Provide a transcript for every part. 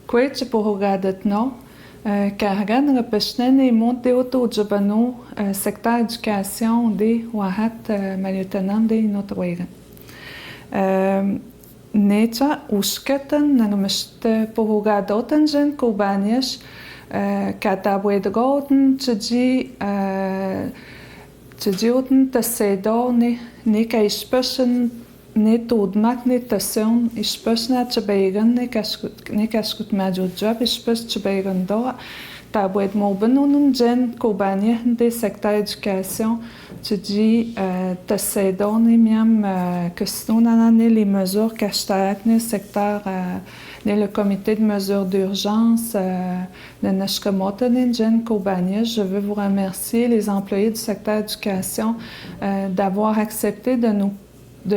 Queche Pohogadatno, Kargan Repeshnen et Monteoto Jabano, secteur éducation de Wahat Maliotanam de Notwegen. Necha Ushkatan Nangamest Pohogadotangen Kobanish, Katabwedgoten, Tjidjoten, Tassedo, ne Kaishpeshen, ne Todmak, ne Tasson, Ishpeshna Tjabegen, ne Kashkut Madjojab, Ishpesh Tjabegen Doa, Tabwed Mobenun, Jen Kobania, des secteurs éducation, Tjidji, Tassedo, ne Miam, Kestonanane, les mesures Kashtaak, ne secteur. Le comité de mesures d'urgence de Nashkamotanin, Jen Kobania. Je veux vous remercier, les employés du secteur éducation, d'avoir accepté de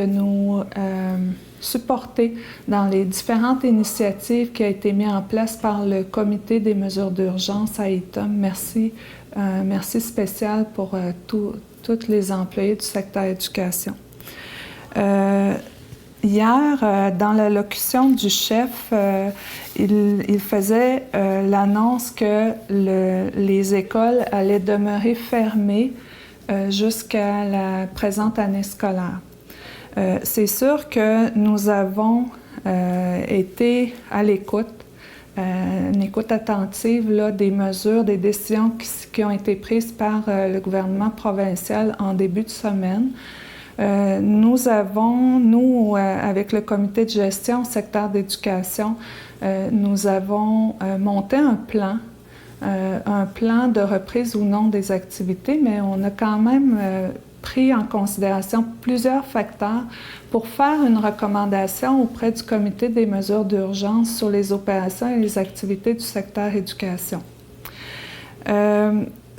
nous supporter dans les différentes initiatives qui ont été mises en place par le comité des mesures d'urgence à ITOM. Merci, merci spécial pour tous les employés du secteur éducation. Hier, dans l'allocution du chef, il faisait l'annonce que les écoles allaient demeurer fermées jusqu'à la présente année scolaire. C'est sûr que nous avons été à l'écoute, une écoute attentive là, des mesures, des décisions qui ont été prises par le gouvernement provincial en début de semaine. Nous avons, avec le comité de gestion au secteur d'éducation, nous avons monté un plan de reprise ou non des activités, mais on a quand même pris en considération plusieurs facteurs pour faire une recommandation auprès du comité des mesures d'urgence sur les opérations et les activités du secteur éducation.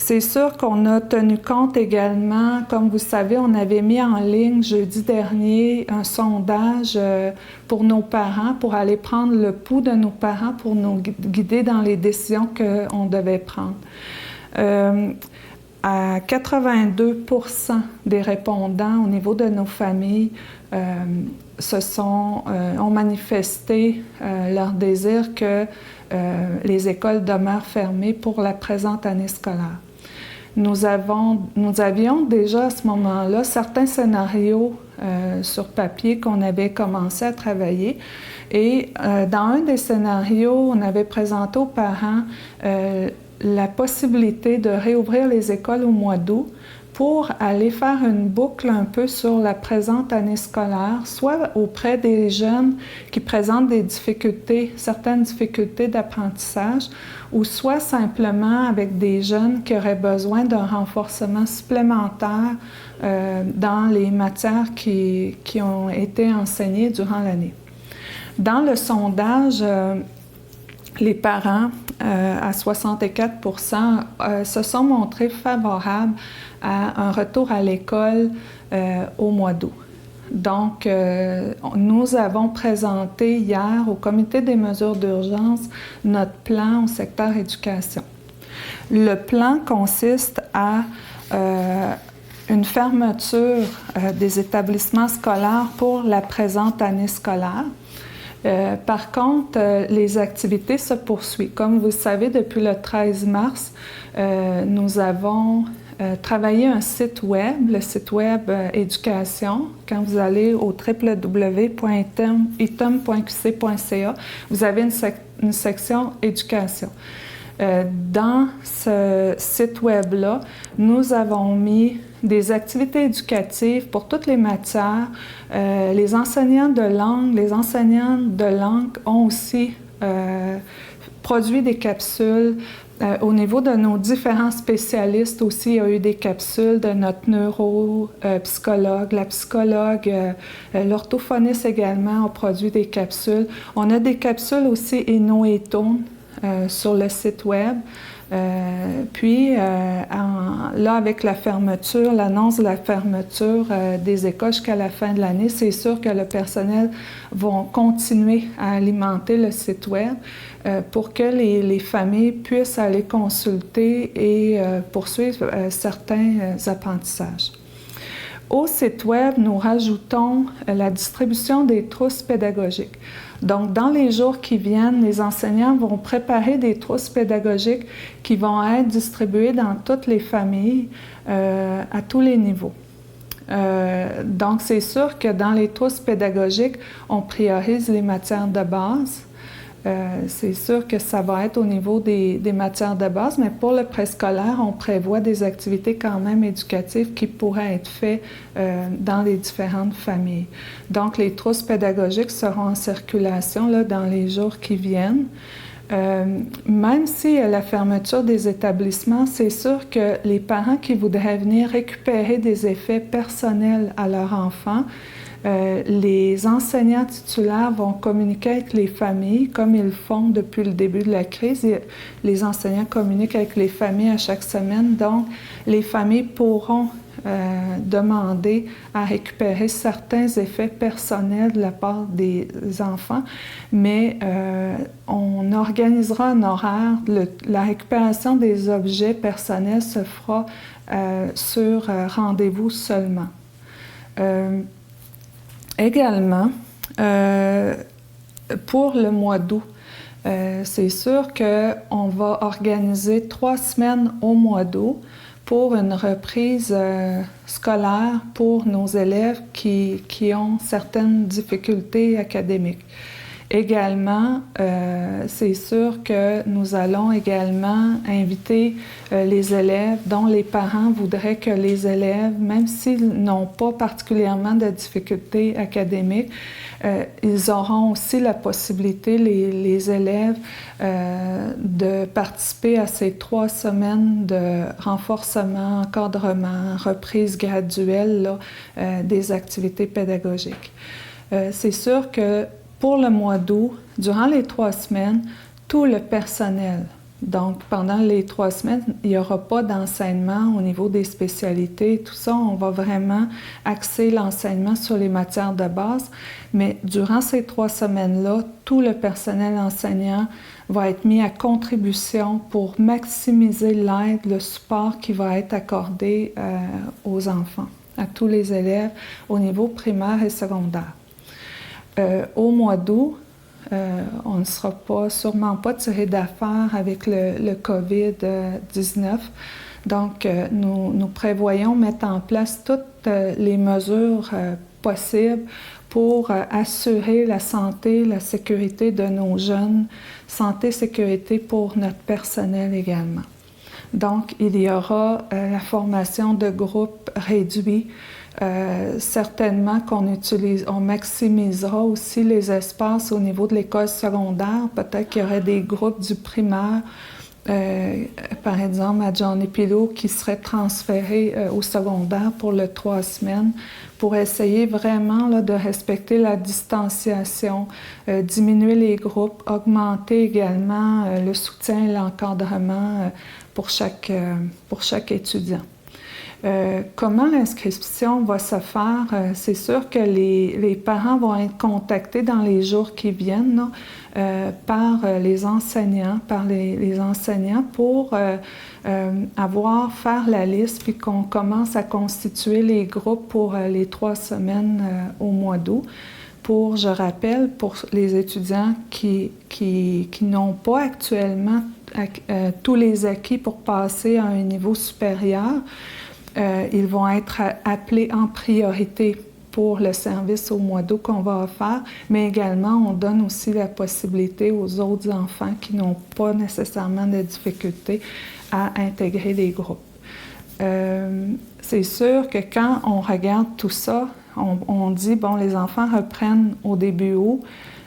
C'est sûr qu'on a tenu compte également, comme vous savez, on avait mis en ligne jeudi dernier un sondage pour nos parents, pour aller prendre le pouls de nos parents, pour nous guider dans les décisions qu'on devait prendre. À 82% des répondants au niveau de nos familles ont manifesté leur désir que les écoles demeurent fermées pour la présente année scolaire. Nous avions déjà à ce moment-là certains scénarios sur papier qu'on avait commencé à travailler. Et dans un des scénarios, on avait présenté aux parents la possibilité de réouvrir les écoles au mois d'août pour aller faire une boucle un peu sur la présente année scolaire, soit auprès des jeunes qui présentent des difficultés, certaines difficultés d'apprentissage, ou soit simplement avec des jeunes qui auraient besoin d'un renforcement supplémentaire dans les matières qui ont été enseignées durant l'année. Dans le sondage, les parents, à 64%, se sont montrés favorables à un retour à l'école au mois d'août. Donc, nous avons présenté hier au comité des mesures d'urgence notre plan au secteur éducation. Le plan consiste à une fermeture des établissements scolaires pour la présente année scolaire. Par contre, les activités se poursuivent. Comme vous le savez, depuis le 13 mars, nous avons travaillé un site web, le site web éducation. Quand vous allez au www.itom.qc.ca, vous avez une section éducation. Dans ce site web-là, nous avons mis des activités éducatives pour toutes les matières. Les enseignants de langue ont aussi produit des capsules. Au niveau de nos différents spécialistes aussi, il y a eu des capsules de notre neuropsychologue, la psychologue, l'orthophoniste également ont produit des capsules. On a des capsules aussi Eno et Tone sur le site web. Là, avec la fermeture, l'annonce de la fermeture des écoles jusqu'à la fin de l'année, c'est sûr que le personnel va continuer à alimenter le site web pour que les familles puissent aller consulter et poursuivre certains apprentissages. Au site web, nous rajoutons la distribution des trousses pédagogiques. Donc, dans les jours qui viennent, les enseignants vont préparer des trousses pédagogiques qui vont être distribuées dans toutes les familles à tous les niveaux. Donc, c'est sûr que dans les trousses pédagogiques, on priorise les matières de base. C'est sûr que ça va être au niveau des matières de base, mais pour le préscolaire, on prévoit des activités quand même éducatives qui pourraient être faites dans les différentes familles. Donc, les trousses pédagogiques seront en circulation là, dans les jours qui viennent. Même si à la fermeture des établissements, c'est sûr que les parents qui voudraient venir récupérer des effets personnels à leur enfant, les enseignants titulaires vont communiquer avec les familles, comme ils le font depuis le début de la crise. Les enseignants communiquent avec les familles à chaque semaine, donc les familles pourront demander à récupérer certains effets personnels de la part des enfants, mais on organisera un horaire. La récupération des objets personnels se fera sur rendez-vous seulement. Également, pour le mois d'août, c'est sûr qu'on va organiser 3 semaines au mois d'août pour une reprise scolaire pour nos élèves qui ont certaines difficultés académiques. Également, c'est sûr que nous allons également inviter les élèves dont les parents voudraient que les élèves, même s'ils n'ont pas particulièrement de difficultés académiques, ils auront aussi la possibilité, les élèves, de participer à ces 3 semaines de renforcement, encadrement, reprise graduelle là, des activités pédagogiques. C'est sûr que pour le mois d'août, durant les 3 semaines, tout le personnel, donc pendant les 3 semaines, il n'y aura pas d'enseignement au niveau des spécialités, tout ça, on va vraiment axer l'enseignement sur les matières de base, mais durant ces 3 semaines-là, tout le personnel enseignant va être mis à contribution pour maximiser l'aide, le support qui va être accordé aux enfants, à tous les élèves au niveau primaire et secondaire. Au mois d'août, on ne sera sûrement pas tiré d'affaire avec le COVID-19. Donc, nous prévoyons mettre en place toutes les mesures possibles pour assurer la santé, la sécurité de nos jeunes, santé, sécurité pour notre personnel également. Donc, il y aura la formation de groupes réduits. Certainement on maximisera aussi les espaces au niveau de l'école secondaire. Peut-être qu'il y aurait des groupes du primaire, par exemple à Johnny Pillow, qui seraient transférés au secondaire pour le 3 semaines, pour essayer vraiment là, de respecter la distanciation, diminuer les groupes, augmenter également le soutien et l'encadrement pour chaque étudiant. Comment l'inscription va se faire? C'est sûr que les parents vont être contactés dans les jours qui viennent là, par les enseignants, pour faire la liste puis qu'on commence à constituer les groupes pour les 3 semaines au mois d'août. Je rappelle, pour les étudiants qui n'ont pas actuellement tous les acquis pour passer à un niveau supérieur, ils vont être appelés en priorité pour le service au mois d'août qu'on va offrir, mais également on donne aussi la possibilité aux autres enfants qui n'ont pas nécessairement de difficultés à intégrer les groupes. C'est sûr que quand on regarde tout ça, on dit, bon, les enfants reprennent au début août,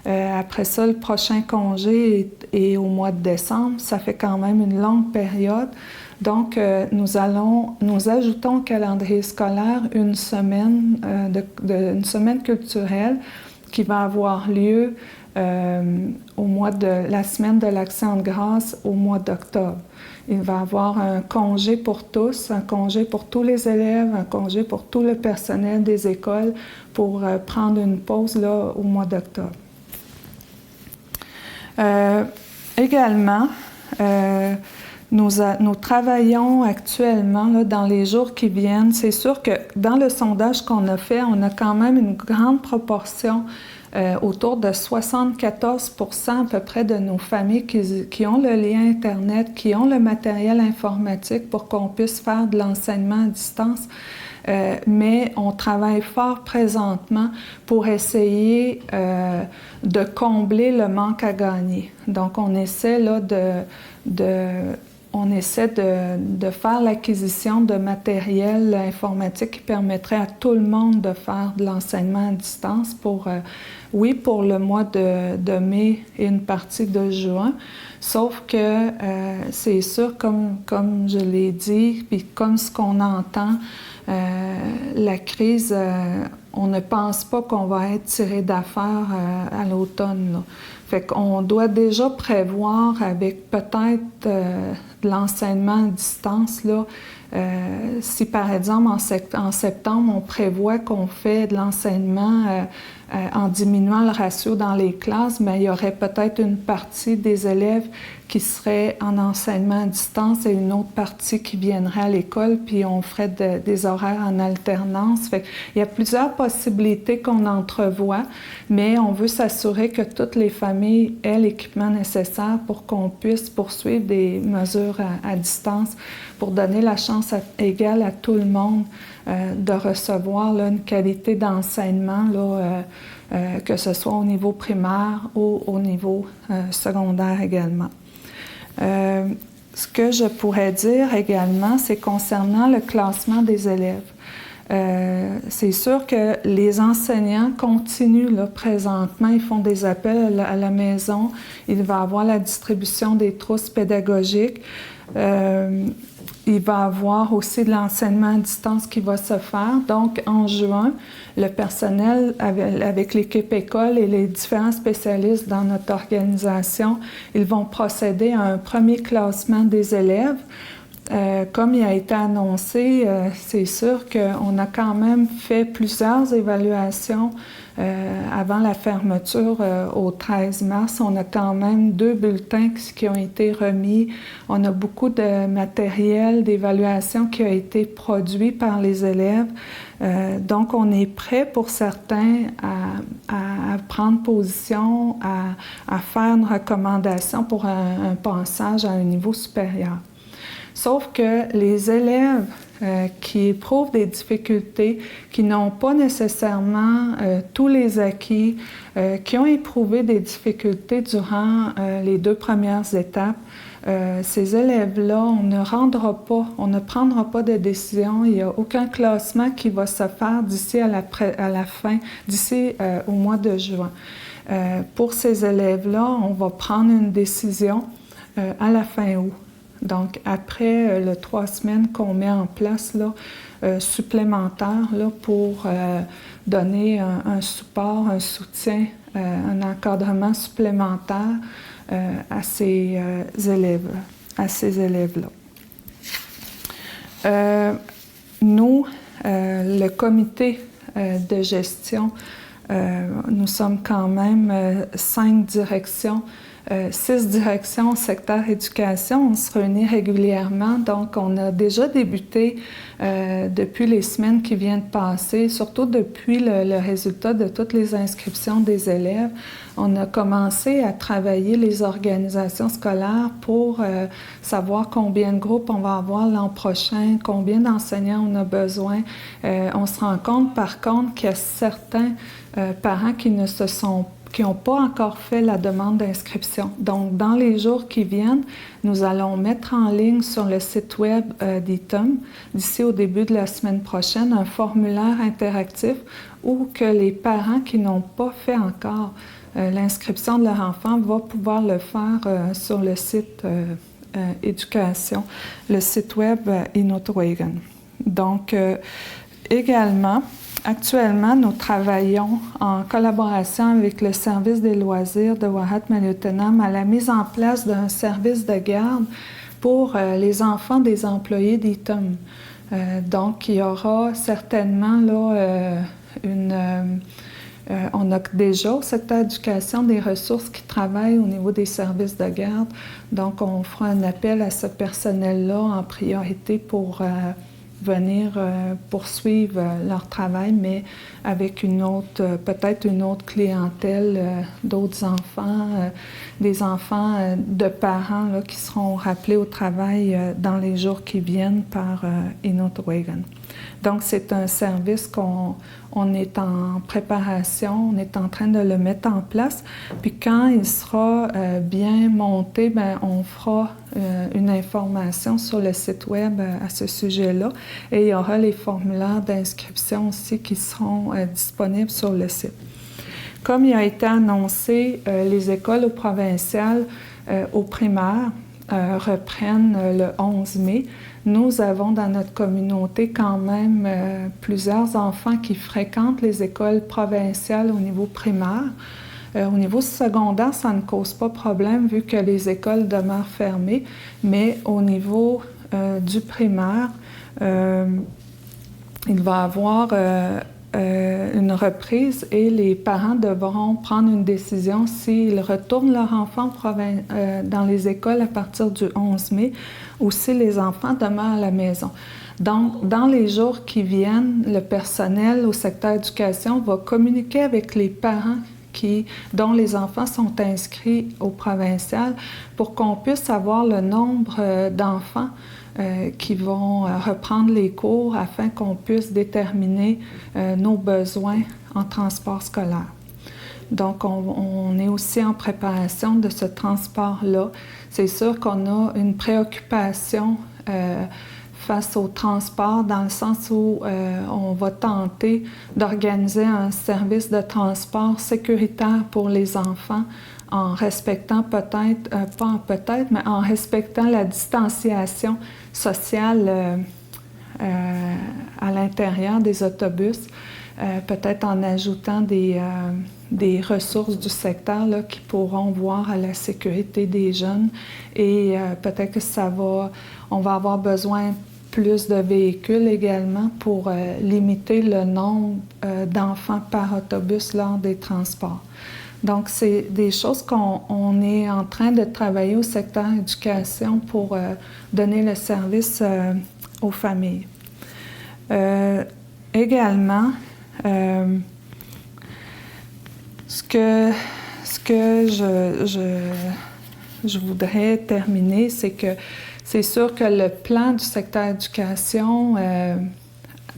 après ça, le prochain congé est au mois de décembre, ça fait quand même une longue période. Donc, nous ajoutons au calendrier scolaire une semaine, une semaine culturelle qui va avoir lieu la semaine de l'Action de grâce au mois d'octobre. Il va y avoir un congé pour tous, un congé pour tous les élèves, un congé pour tout le personnel des écoles pour prendre une pause là, au mois d'octobre. Également, nous travaillons actuellement là, dans les jours qui viennent. C'est sûr que dans le sondage qu'on a fait, on a quand même une grande proportion autour de 74% à peu près de nos familles qui ont le lien Internet, qui ont le matériel informatique pour qu'on puisse faire de l'enseignement à distance. Mais on travaille fort présentement pour essayer de combler le manque à gagner. Donc, on essaie là, de faire l'acquisition de matériel informatique qui permettrait à tout le monde de faire de l'enseignement à distance pour le mois de mai et une partie de juin. Sauf que c'est sûr, comme je l'ai dit, puis comme ce qu'on entend, la crise, on ne pense pas qu'on va être tiré d'affaire à l'automne, là. Fait qu'on doit déjà prévoir avec peut-être de l'enseignement à distance, là, si par exemple en septembre, on prévoit qu'on fait de l'enseignement en diminuant le ratio dans les classes, mais il y aurait peut-être une partie des élèves qui seraient en enseignement à distance et une autre partie qui viendrait à l'école, puis on ferait des horaires en alternance. Fait il y a plusieurs possibilités qu'on entrevoit, mais on veut s'assurer que toutes les familles aient l'équipement nécessaire pour qu'on puisse poursuivre des mesures à distance pour donner la chance égale à tout le monde de recevoir là, une qualité d'enseignement, là, que ce soit au niveau primaire ou au niveau secondaire également. Ce que je pourrais dire également, c'est concernant le classement des élèves. C'est sûr que les enseignants continuent là, présentement, ils font des appels à la maison, il va y avoir la distribution des trousses pédagogiques. Il va y avoir aussi de l'enseignement à distance qui va se faire. Donc, en juin, le personnel avec l'équipe école et les différents spécialistes dans notre organisation, ils vont procéder à un premier classement des élèves. Comme il a été annoncé, c'est sûr qu'on a quand même fait plusieurs évaluations avant la fermeture au 13 mars. On a quand même 2 bulletins qui ont été remis. On a beaucoup de matériel d'évaluation qui a été produit par les élèves. Donc, on est prêt pour certains à prendre position, à faire une recommandation pour un passage à un niveau supérieur. Sauf que les élèves qui éprouvent des difficultés, qui n'ont pas nécessairement tous les acquis, qui ont éprouvé des difficultés durant les 2 premières étapes, ces élèves-là, on ne prendra pas de décision. Il n'y a aucun classement qui va se faire d'ici à la fin, d'ici au mois de juin. Pour ces élèves-là, on va prendre une décision à la fin août. Donc, après les 3 semaines qu'on met en place là, supplémentaire là, pour donner un support, un soutien, un encadrement supplémentaire à ces élèves-là. Nous, le comité de gestion, nous sommes quand même 5 directions. 6 directions au secteur éducation, on se réunit régulièrement, donc on a déjà débuté depuis les semaines qui viennent de passer, surtout depuis le résultat de toutes les inscriptions des élèves. On a commencé à travailler les organisations scolaires pour savoir combien de groupes on va avoir l'an prochain, combien d'enseignants on a besoin. On se rend compte par contre qu'il y a certains parents qui n'ont pas encore fait la demande d'inscription. Donc, dans les jours qui viennent, nous allons mettre en ligne sur le site web d'ITUM, d'ici au début de la semaine prochaine, un formulaire interactif où que les parents qui n'ont pas fait encore l'inscription de leur enfant vont pouvoir le faire sur le site éducation, le site web Inotwagan. Donc, également, actuellement, nous travaillons en collaboration avec le service des loisirs de Ouahat-Maliotenam à la mise en place d'un service de garde pour les enfants des employés d'ITUM. Donc, il y aura certainement là, on a déjà au secteur éducation des ressources qui travaillent au niveau des services de garde. Donc, on fera un appel à ce personnel-là en priorité pour venir poursuivre leur travail, mais avec peut-être une autre clientèle, d'autres enfants, des enfants de parents là, qui seront rappelés au travail dans les jours qui viennent par Inutowaghan. Donc, c'est un service qu'on est en préparation, on est en train de le mettre en place. Puis quand il sera bien monté, bien, on fera une information sur le site web à ce sujet-là. Et il y aura les formulaires d'inscription aussi qui seront disponibles sur le site. Comme il a été annoncé, les écoles provinciales au primaire reprennent le 11 mai. Nous avons dans notre communauté quand même plusieurs enfants qui fréquentent les écoles provinciales au niveau primaire. Au niveau secondaire, ça ne cause pas problème vu que les écoles demeurent fermées, mais au niveau du primaire, il va y avoir une reprise et les parents devront prendre une décision s'ils retournent leur enfant dans les écoles à partir du 11 mai ou si les enfants demeurent à la maison. Donc, dans les jours qui viennent, le personnel au secteur éducation va communiquer avec les parents dont les enfants sont inscrits au provincial pour qu'on puisse avoir le nombre d'enfants qui vont reprendre les cours afin qu'on puisse déterminer nos besoins en transport scolaire. Donc, on est aussi en préparation de ce transport-là. C'est sûr qu'on a une préoccupation face au transport dans le sens où on va tenter d'organiser un service de transport sécuritaire pour les enfants en respectant mais en respectant la distanciation sociale à l'intérieur des autobus, peut-être en ajoutant des ressources du secteur là, qui pourront voir à la sécurité des jeunes et peut-être que on va avoir besoin plus de véhicules également pour limiter le nombre d'enfants par autobus lors des transports. Donc, c'est des choses qu'on est en train de travailler au secteur éducation pour donner le service aux familles. Également, ce que je voudrais terminer, c'est que c'est sûr que le plan du secteur éducation,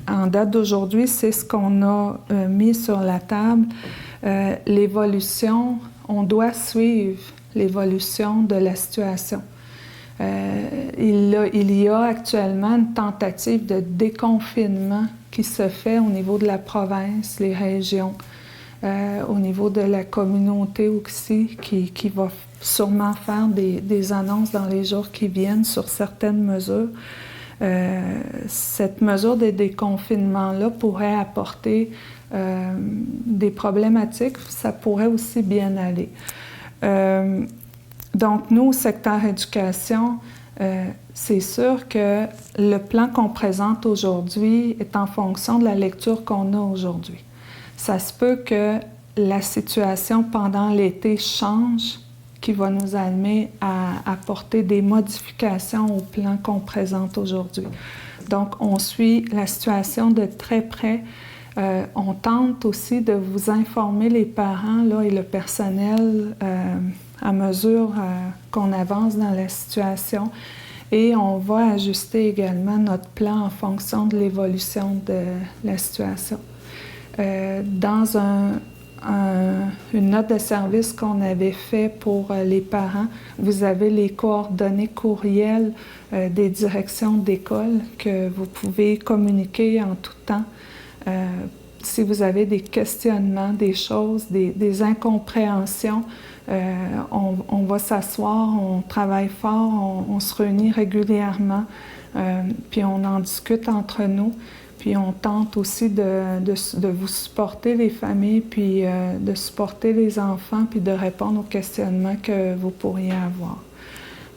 en date d'aujourd'hui, c'est ce qu'on a mis sur la table. L'évolution, on doit suivre l'évolution de la situation. Il y a actuellement une tentative de déconfinement qui se fait au niveau de la province, les régions, au niveau de la communauté aussi, qui va sûrement faire des annonces dans les jours qui viennent sur certaines mesures. Cette mesure de déconfinement-là pourrait apporter des problématiques, ça pourrait aussi bien aller. Donc, nous, au secteur éducation, c'est sûr que le plan qu'on présente aujourd'hui est en fonction de la lecture qu'on a aujourd'hui. Ça se peut que la situation pendant l'été change, qui va nous amener à apporter des modifications au plan qu'on présente aujourd'hui. Donc, on suit la situation de très près. On tente aussi de vous informer, les parents là, et le personnel, à mesure qu'on avance dans la situation. Et on va ajuster également notre plan en fonction de l'évolution de la situation. Dans une note de service qu'on avait fait pour les parents, vous avez les coordonnées courriels des directions d'école que vous pouvez communiquer en tout temps. Si vous avez des questionnements, des choses, des incompréhensions, on va s'asseoir, on travaille fort, on se réunit régulièrement, puis on en discute entre nous. Puis on tente aussi de vous supporter les familles, puis de supporter les enfants, puis de répondre aux questionnements que vous pourriez avoir.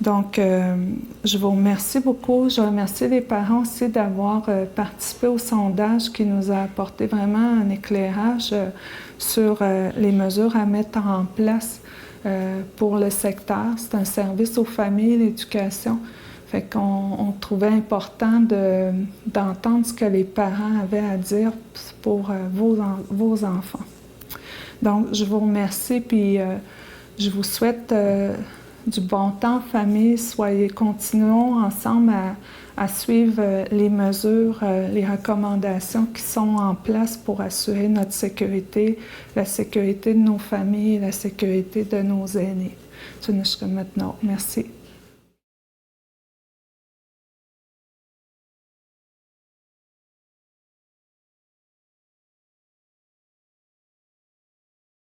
Donc, je vous remercie beaucoup. Je remercie les parents aussi d'avoir participé au sondage qui nous a apporté vraiment un éclairage sur les mesures à mettre en place pour le secteur. C'est un service aux familles, l'éducation. Fait qu'on trouvait important d'entendre ce que les parents avaient à dire pour vos enfants. Donc, je vous remercie, puis je vous souhaite du bon temps, famille. Continuons ensemble à suivre les mesures, les recommandations qui sont en place pour assurer notre sécurité, la sécurité de nos familles, la sécurité de nos aînés. Merci.